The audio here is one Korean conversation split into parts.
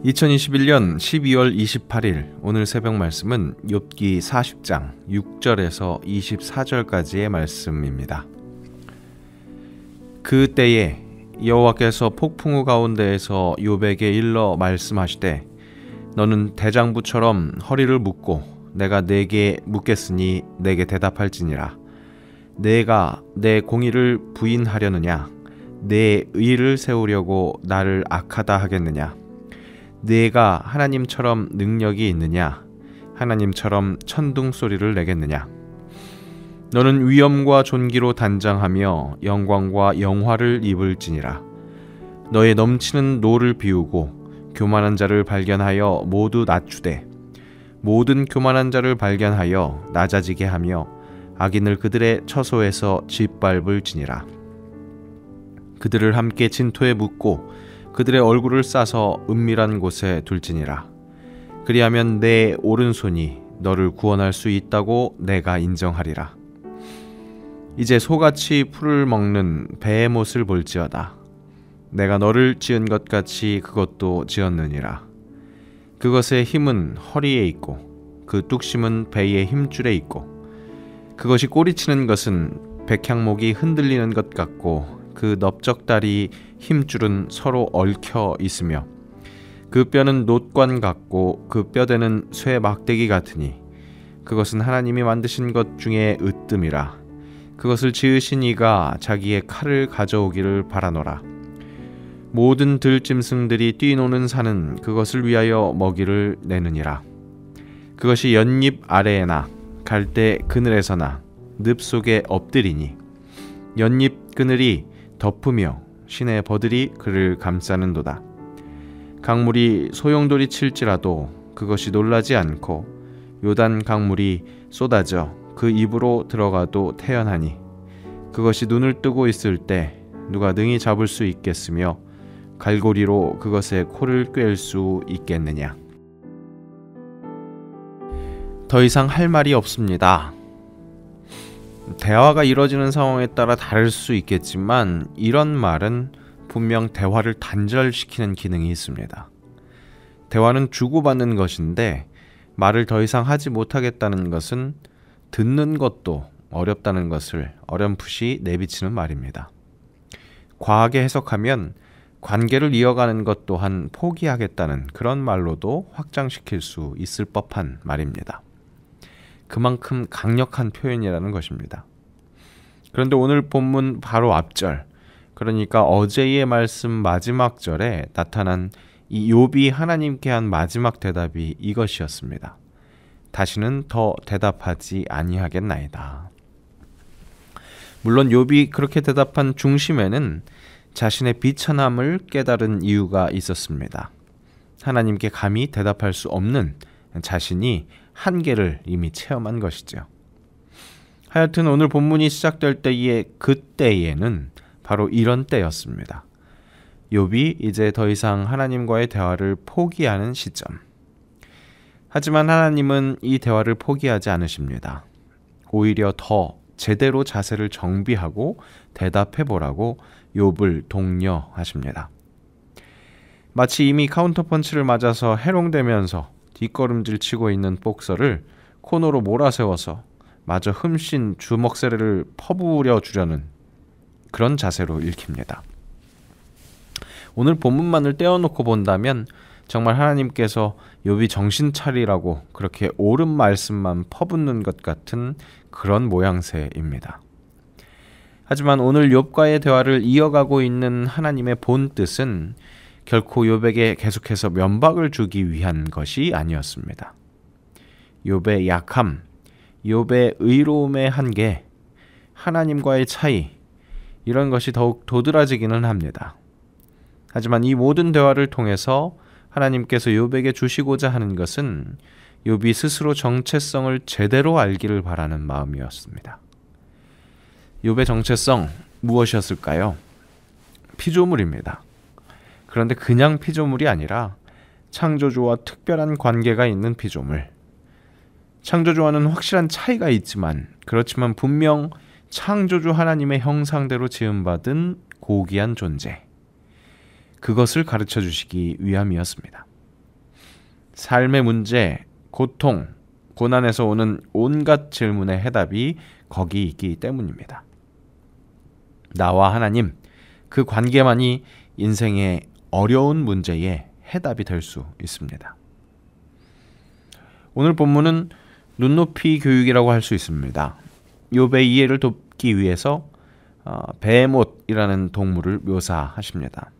2021년 12월 28일 오늘 새벽 말씀은 욥기 40장 6절에서 24절까지의 말씀입니다. 그 때에 여호와께서 폭풍우 가운데에서 욥에게 일러 말씀하시되 너는 대장부처럼 허리를 묶고 내가 네게 묻겠으니 내게 대답할지니라. 내가 내 공의를 부인하려느냐? 내 의를 세우려고 나를 악하다 하겠느냐? 네가 하나님처럼 능력이 있느냐? 하나님처럼 천둥 소리를 내겠느냐? 너는 위엄과 존귀로 단장하며 영광과 영화를 입을지니라. 너의 넘치는 노를 비우고 교만한 자를 발견하여 모두 낮추되 모든 교만한 자를 발견하여 낮아지게 하며 악인을 그들의 처소에서 짓밟을지니라. 그들을 함께 진토에 묻고 그들의 얼굴을 싸서 은밀한 곳에 둘지니라. 그리하면 내 오른손이 너를 구원할 수 있다고 내가 인정하리라. 이제 소같이 풀을 먹는 베헤못을 볼지어다. 내가 너를 지은 것 같이 그것도 지었느니라. 그것의 힘은 허리에 있고 그 뚝심은 배의 힘줄에 있고 그것이 꼬리치는 것은 백향목이 흔들리는 것 같고 그 넓적다리 힘줄은 서로 얽혀 있으며 그 뼈는 놋관 같고 그 뼈대는 쇠 막대기 같으니 그것은 하나님이 만드신 것 중에 으뜸이라. 그것을 지으신 이가 자기의 칼을 가져오기를 바라노라. 모든 들짐승들이 뛰노는 산은 그것을 위하여 먹이를 내느니라. 그것이 연잎 아래에나 갈대 그늘에서나 늪 속에 엎드리니 연잎 그늘이 덮으며 시내 버들이 그를 감싸는도다. 강물이 소용돌이 칠지라도 그것이 놀라지 않고 요단 강물이 쏟아져 그 입으로 들어가도 태연하니 그것이 눈을 뜨고 있을 때 누가 능히 잡을 수 있겠으며 갈고리로 그것의 코를 꿰을 수 있겠느냐. 더 이상 할 말이 없습니다. 대화가 이뤄지는 상황에 따라 다를 수 있겠지만 이런 말은 분명 대화를 단절시키는 기능이 있습니다. 대화는 주고받는 것인데 말을 더 이상 하지 못하겠다는 것은 듣는 것도 어렵다는 것을 어렴풋이 내비치는 말입니다. 과하게 해석하면 관계를 이어가는 것 또한 포기하겠다는 그런 말로도 확장시킬 수 있을 법한 말입니다. 그만큼 강력한 표현이라는 것입니다. 그런데 오늘 본문 바로 앞절, 그러니까 어제의 말씀 마지막 절에 나타난 이 욥이 하나님께 한 마지막 대답이 이것이었습니다. 다시는 더 대답하지 아니하겠나이다. 물론 욥이 그렇게 대답한 중심에는 자신의 비천함을 깨달은 이유가 있었습니다. 하나님께 감히 대답할 수 없는 자신이 한계를 이미 체험한 것이죠. 하여튼 오늘 본문이 시작될 때의 그때에는 바로 이런 때였습니다. 욥이 이제 더 이상 하나님과의 대화를 포기하는 시점. 하지만 하나님은 이 대화를 포기하지 않으십니다. 오히려 더 제대로 자세를 정비하고 대답해보라고 욥을 독려하십니다. 마치 이미 카운터펀치를 맞아서 해롱되면서 뒷걸음질 치고 있는 복서를 코너로 몰아세워서 마저 흠씬 주먹세례를 퍼부려 주려는 그런 자세로 읽힙니다. 오늘 본문만을 떼어놓고 본다면 정말 하나님께서 욥이 정신 차리라고 그렇게 옳은 말씀만 퍼붓는 것 같은 그런 모양새입니다. 하지만 오늘 욥과의 대화를 이어가고 있는 하나님의 본 뜻은 결코 욥에게 계속해서 면박을 주기 위한 것이 아니었습니다. 욥의 약함, 욥의 의로움의 한계, 하나님과의 차이, 이런 것이 더욱 도드라지기는 합니다. 하지만 이 모든 대화를 통해서 하나님께서 욥에게 주시고자 하는 것은 욥이 스스로 정체성을 제대로 알기를 바라는 마음이었습니다. 욥의 정체성 무엇이었을까요? 피조물입니다. 그런데 그냥 피조물이 아니라 창조주와 특별한 관계가 있는 피조물. 창조주와는 확실한 차이가 있지만 그렇지만 분명 창조주 하나님의 형상대로 지음받은 고귀한 존재. 그것을 가르쳐 주시기 위함이었습니다. 삶의 문제, 고통, 고난에서 오는 온갖 질문의 해답이 거기 있기 때문입니다. 나와 하나님, 그 관계만이 인생의 어려운 문제의 해답이 될 수 있습니다. 오늘 본문은 눈높이 교육이라고 할 수 있습니다. 욥의 이해를 돕기 위해서 베헤못이라는 동물을 묘사하십니다.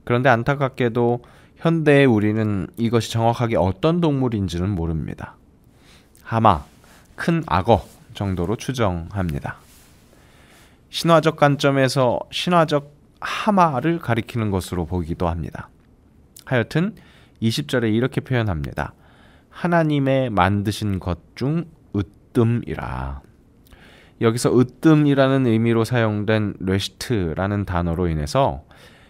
그런데 안타깝게도 현대의 우리는 이것이 정확하게 어떤 동물인지는 모릅니다. 하마, 큰 악어 정도로 추정합니다. 신화적 관점에서 신화적 하마를 가리키는 것으로 보기도 합니다. 하여튼 20절에 이렇게 표현합니다. 하나님의 만드신 것 중 으뜸이라. 여기서 으뜸이라는 의미로 사용된 레시트라는 단어로 인해서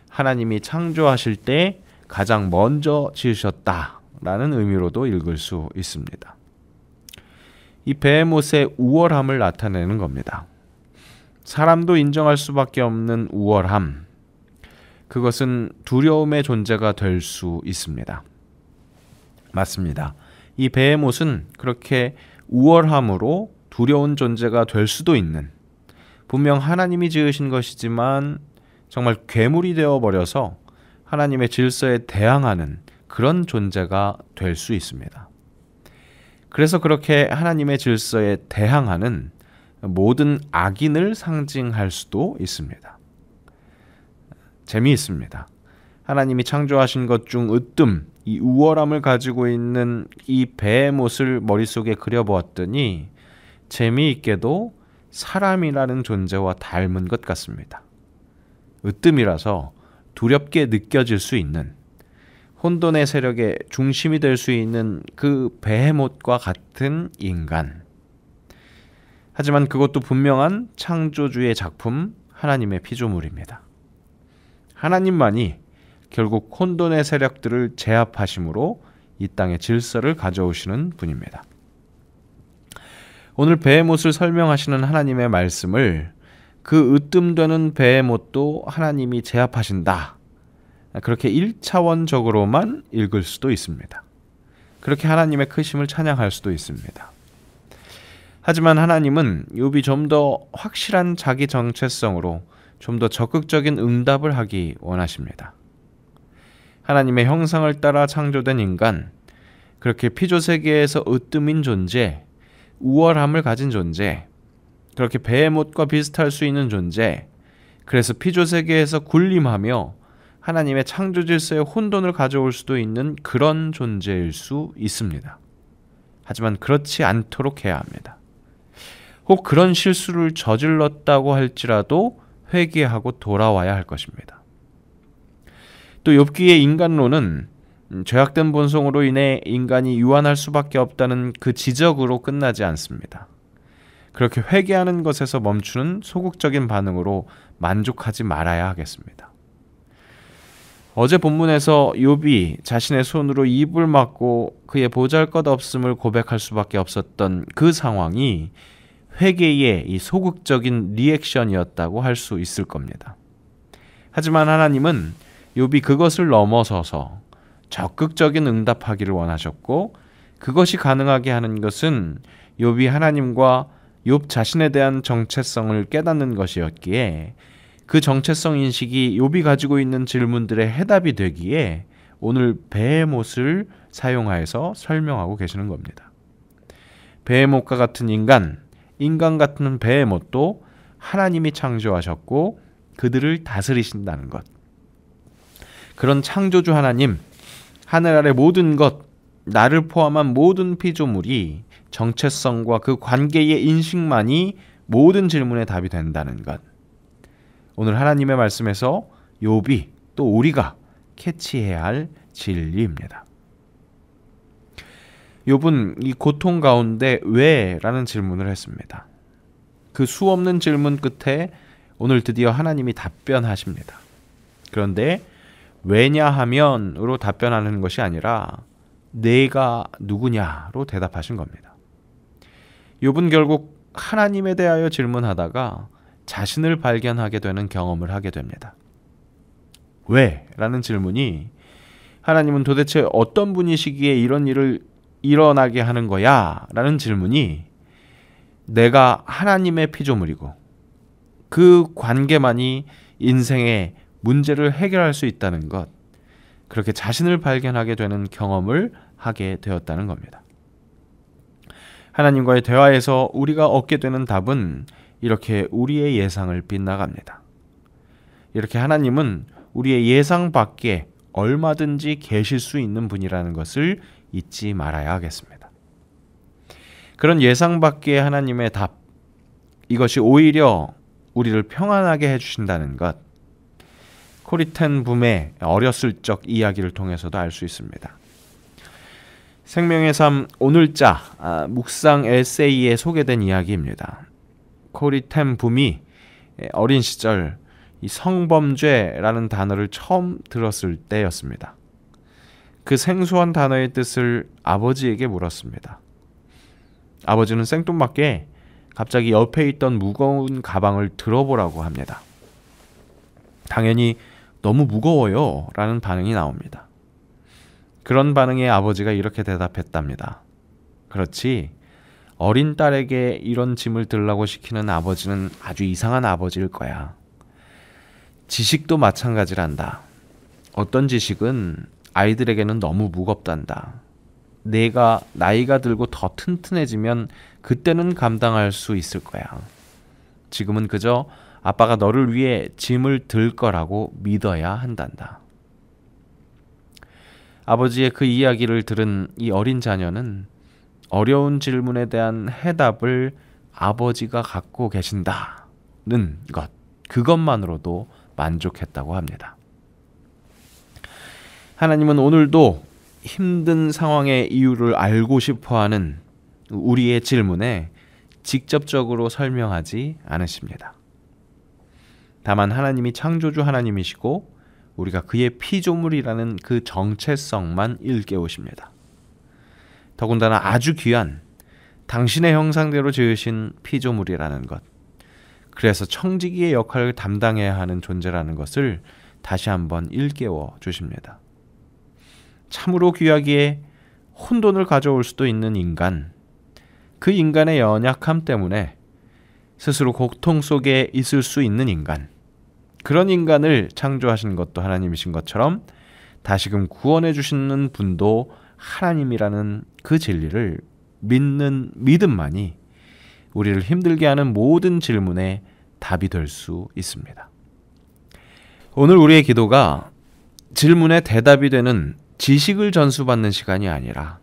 하나님이 창조하실 때 가장 먼저 지으셨다라는 의미로도 읽을 수 있습니다. 이 베헤못의 우월함을 나타내는 겁니다. 사람도 인정할 수밖에 없는 우월함, 그것은 두려움의 존재가 될 수 있습니다. 맞습니다. 이 베헤못은 그렇게 우월함으로 두려운 존재가 될 수도 있는, 분명 하나님이 지으신 것이지만 정말 괴물이 되어버려서 하나님의 질서에 대항하는 그런 존재가 될 수 있습니다. 그래서 그렇게 하나님의 질서에 대항하는 모든 악인을 상징할 수도 있습니다. 재미있습니다. 하나님이 창조하신 것 중 으뜸, 이 우월함을 가지고 있는 이 베헤못을 머릿속에 그려보았더니 재미있게도 사람이라는 존재와 닮은 것 같습니다. 으뜸이라서 두렵게 느껴질 수 있는, 혼돈의 세력의 중심이 될 수 있는 그 베헤못과 같은 인간. 하지만 그것도 분명한 창조주의 작품, 하나님의 피조물입니다. 하나님만이 결국 혼돈의 세력들을 제압하심으로 이 땅의 질서를 가져오시는 분입니다. 오늘 베헤못을 설명하시는 하나님의 말씀을 그 으뜸되는 베헤못도 하나님이 제압하신다, 그렇게 1차원적으로만 읽을 수도 있습니다. 그렇게 하나님의 크심을 찬양할 수도 있습니다. 하지만 하나님은 욥이 좀 더 확실한 자기 정체성으로 좀 더 적극적인 응답을 하기 원하십니다. 하나님의 형상을 따라 창조된 인간, 그렇게 피조세계에서 으뜸인 존재, 우월함을 가진 존재, 그렇게 베헤못과 비슷할 수 있는 존재, 그래서 피조세계에서 군림하며 하나님의 창조 질서의 혼돈을 가져올 수도 있는 그런 존재일 수 있습니다. 하지만 그렇지 않도록 해야 합니다. 혹 그런 실수를 저질렀다고 할지라도 회개하고 돌아와야 할 것입니다. 또 욥기의 인간론은 죄악된 본성으로 인해 인간이 유한할 수밖에 없다는 그 지적으로 끝나지 않습니다. 그렇게 회개하는 것에서 멈추는 소극적인 반응으로 만족하지 말아야 하겠습니다. 어제 본문에서 욥이 자신의 손으로 입을 막고 그의 보잘것없음을 고백할 수밖에 없었던 그 상황이 회개의 이 소극적인 리액션이었다고 할 수 있을 겁니다. 하지만 하나님은 욥이 그것을 넘어서서 적극적인 응답하기를 원하셨고, 그것이 가능하게 하는 것은 욥이 하나님과 욥 자신에 대한 정체성을 깨닫는 것이었기에, 그 정체성 인식이 욥이 가지고 있는 질문들의 해답이 되기에 오늘 베헤못을 사용하여서 설명하고 계시는 겁니다. 베헤못과 같은 인간 같은 베헤못도 하나님이 창조하셨고 그들을 다스리신다는 것. 그런 창조주 하나님, 하늘 아래 모든 것, 나를 포함한 모든 피조물이 정체성과 그 관계의 인식만이 모든 질문의 답이 된다는 것. 오늘 하나님의 말씀에서 욥이 또 우리가 캐치해야 할 진리입니다. 욥은 이 고통 가운데 왜? 라는 질문을 했습니다. 그 수없는 질문 끝에 오늘 드디어 하나님이 답변하십니다. 그런데 왜냐하면으로 답변하는 것이 아니라 내가 누구냐로 대답하신 겁니다. 욥은 결국 하나님에 대하여 질문하다가 자신을 발견하게 되는 경험을 하게 됩니다. 왜? 라는 질문이 하나님은 도대체 어떤 분이시기에 이런 일을 일어나게 하는 거야? 라는 질문이 내가 하나님의 피조물이고 그 관계만이 인생의 문제를 해결할 수 있다는 것, 그렇게 자신을 발견하게 되는 경험을 하게 되었다는 겁니다. 하나님과의 대화에서 우리가 얻게 되는 답은 이렇게 우리의 예상을 빗나갑니다. 이렇게 하나님은 우리의 예상 밖에 얼마든지 계실 수 있는 분이라는 것을 잊지 말아야 하겠습니다. 그런 예상 밖의 하나님의 답, 이것이 오히려 우리를 평안하게 해주신다는 것, 코리텐 붐의 어렸을 적 이야기를 통해서도 알 수 있습니다. 생명의 삶 오늘자 묵상 에세이에 소개된 이야기입니다. 코리텐 붐이 어린 시절 이 성범죄라는 단어를 처음 들었을 때였습니다. 그 생소한 단어의 뜻을 아버지에게 물었습니다. 아버지는 생뚱맞게 갑자기 옆에 있던 무거운 가방을 들어보라고 합니다. 당연히 너무 무거워요 라는 반응이 나옵니다. 그런 반응에 아버지가 이렇게 대답했답니다. 그렇지, 어린 딸에게 이런 짐을 들라고 시키는 아버지는 아주 이상한 아버지일 거야. 지식도 마찬가지란다. 어떤 지식은 아이들에게는 너무 무겁단다. 내가 나이가 들고 더 튼튼해지면 그때는 감당할 수 있을 거야. 지금은 그저 아빠가 너를 위해 짐을 들 거라고 믿어야 한단다. 아버지의 그 이야기를 들은 이 어린 자녀는 어려운 질문에 대한 해답을 아버지가 갖고 계신다는 것, 그것만으로도 만족했다고 합니다. 하나님은 오늘도 힘든 상황의 이유를 알고 싶어하는 우리의 질문에 직접적으로 설명하지 않으십니다. 다만 하나님이 창조주 하나님이시고 우리가 그의 피조물이라는 그 정체성만 일깨우십니다. 더군다나 아주 귀한 당신의 형상대로 지으신 피조물이라는 것, 그래서 청지기의 역할을 담당해야 하는 존재라는 것을 다시 한번 일깨워 주십니다. 참으로 귀하기에 혼돈을 가져올 수도 있는 인간, 그 인간의 연약함 때문에 스스로 고통 속에 있을 수 있는 인간, 그런 인간을 창조하신 것도 하나님이신 것처럼 다시금 구원해 주시는 분도 하나님이라는 그 진리를 믿는 믿음만이 우리를 힘들게 하는 모든 질문에 답이 될 수 있습니다. 오늘 우리의 기도가 질문에 대답이 되는 지식을 전수받는 시간이 아니라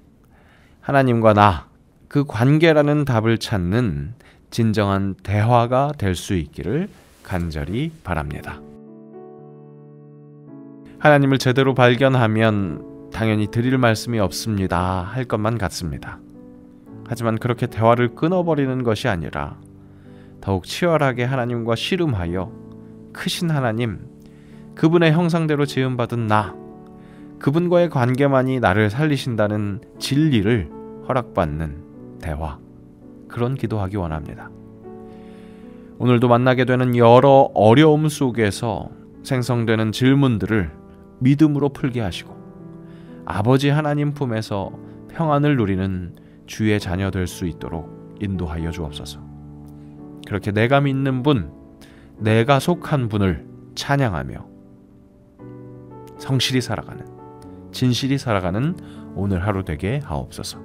하나님과 나, 그 관계라는 답을 찾는 진정한 대화가 될 수 있기를 간절히 바랍니다. 하나님을 제대로 발견하면 당연히 드릴 말씀이 없습니다 할 것만 같습니다. 하지만 그렇게 대화를 끊어버리는 것이 아니라 더욱 치열하게 하나님과 씨름하여 크신 하나님, 그분의 형상대로 지음받은 나, 그분과의 관계만이 나를 살리신다는 진리를 허락받는 대화, 그런 기도하기 원합니다. 오늘도 만나게 되는 여러 어려움 속에서 생성되는 질문들을 믿음으로 풀게 하시고 아버지 하나님 품에서 평안을 누리는 주의 자녀 될 수 있도록 인도하여 주옵소서. 그렇게 내가 믿는 분, 내가 속한 분을 찬양하며 성실히 살아가는, 진실이 살아가는 오늘 하루 되게 하옵소서.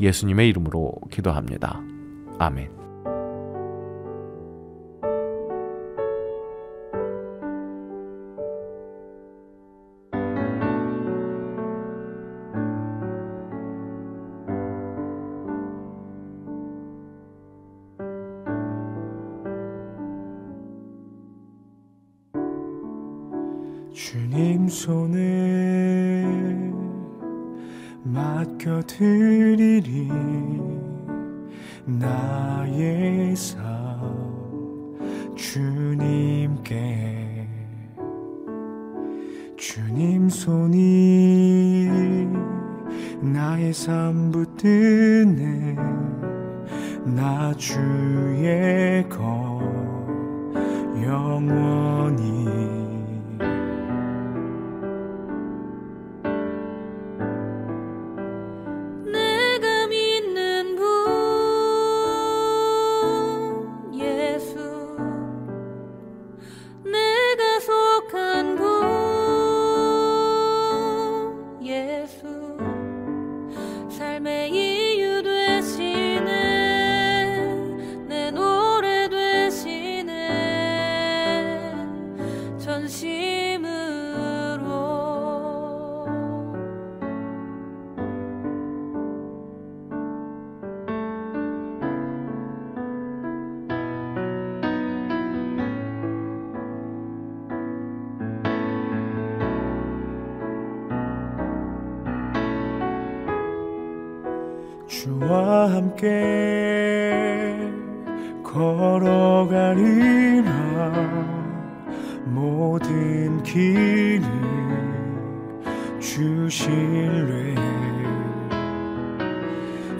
예수님의 이름으로 기도합니다. 아멘. 주님 손에 맡겨드리리 나의 삶 주님께. 주님 손이 나의 삶 붙드네. 나 주의 것 영원히. 주와 함께 걸어가리라. 모든 길을 주실래.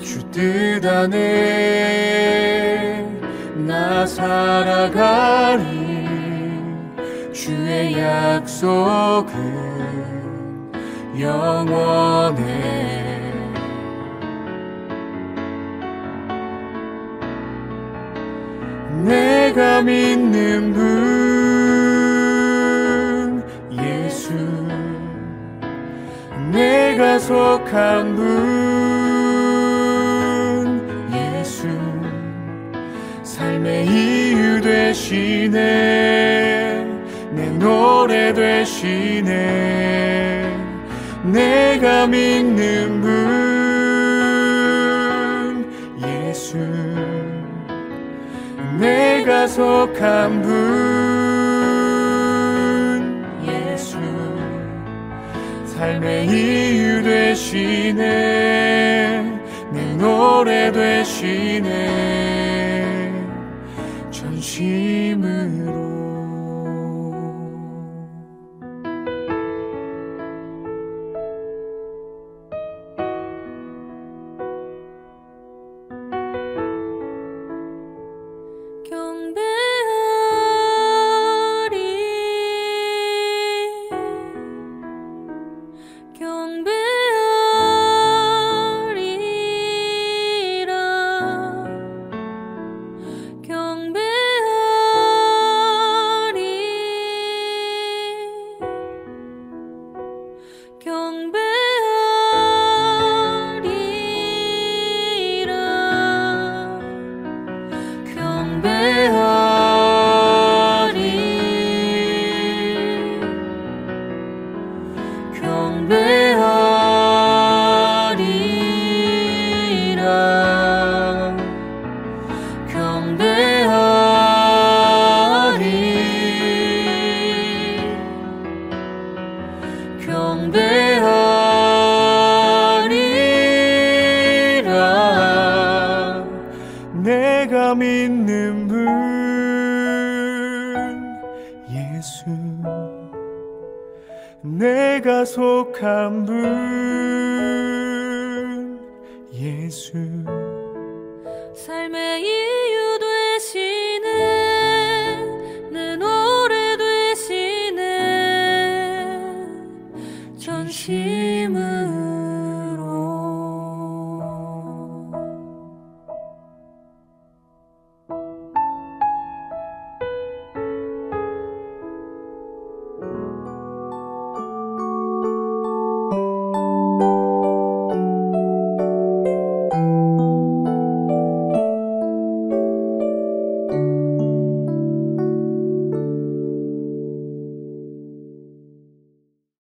주 뜻 안에 나 살아가리. 주의 약속은 영원해. 내가 믿는 분 예수, 내가 속한 분 예수, 삶의 이유 되시네. 내 노래 되시네. 내가 믿는 분 예수, 내가 속한 분 예수, 삶의 이유 되시네. 내 노래 되시네. 전심으로. 내가 믿는 분 예수, 내가 속한 분 예수, 삶의